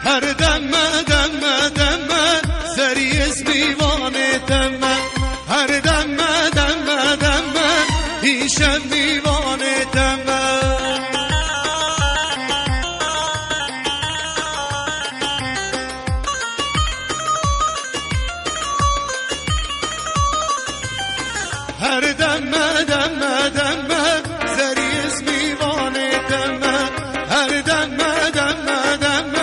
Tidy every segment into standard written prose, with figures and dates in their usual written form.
هر دم دم دم زری اسمیوانه دم هر دم دم دم ایشم میوانه دم هر دم دم دم زری اسمیوانه دم هر دم دم دم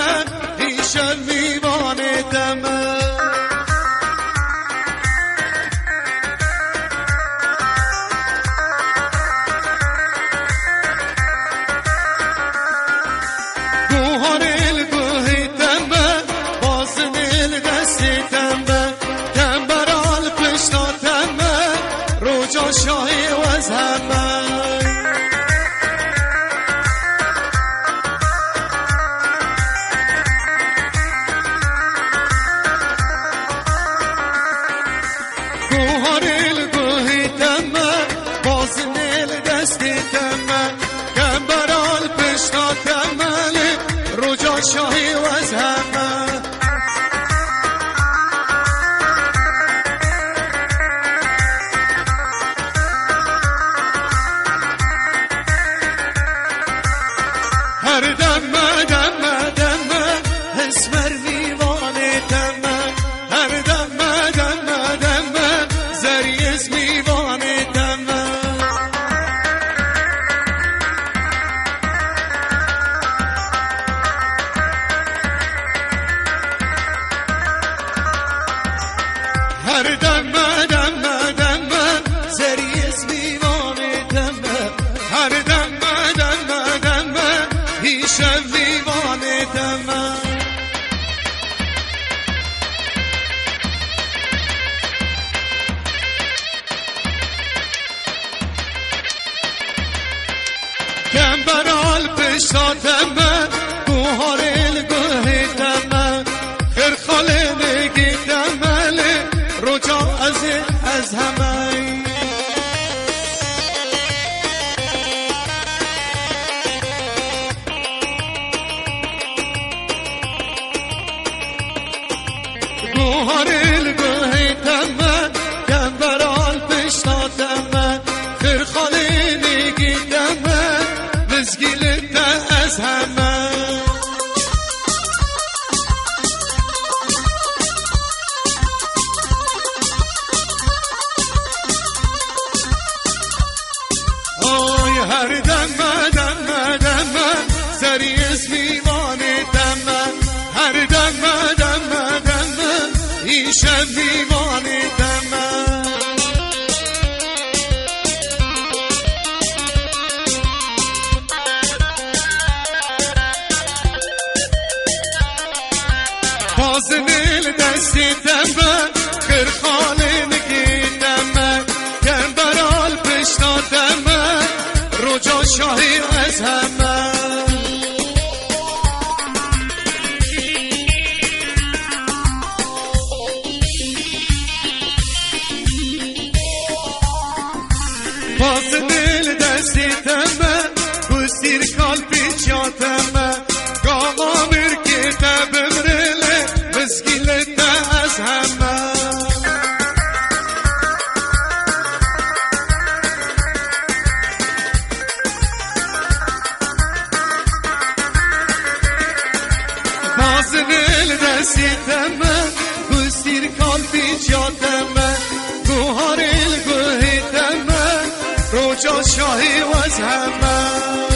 ایشم میوانه دم گوهر الگوهی دم بازن الدستی دم دم برال پشتا دم روجا شاهی وزهمه گوهر الگوهی دم بازن الدستی دم دم برال پشتا دم روجا شاهی وزهمه هر دم دم دم اسمر میوانه دم هر دم دم دم زری اسمیوانه دم هر دم دم دم زری اسمیوانه دم هر دم دم دم ایشم میوانه دم دم برال پشتا دم گوهر الگوه دم خیر خاله نگی دم روجا از همه گوهر الگوه دم دم برال پشتا دم خیر خاله نگی دم مزگیل ده از همه آی هر دم دم دم زری اسمیوانه دم هر دم دم دم ایشم میوانه دم بازن الدستی دم خیر خاله نگی دم دم برال پشتا دم روجا شاهی از همه بازن الدستی دم گستیر کالپی چاتم گاما مرکی تبمرله مزگیل از همه بازن الدستی دم گستیر کالپی چاتم گوهر الگوهی دم روجا شاهی وز همه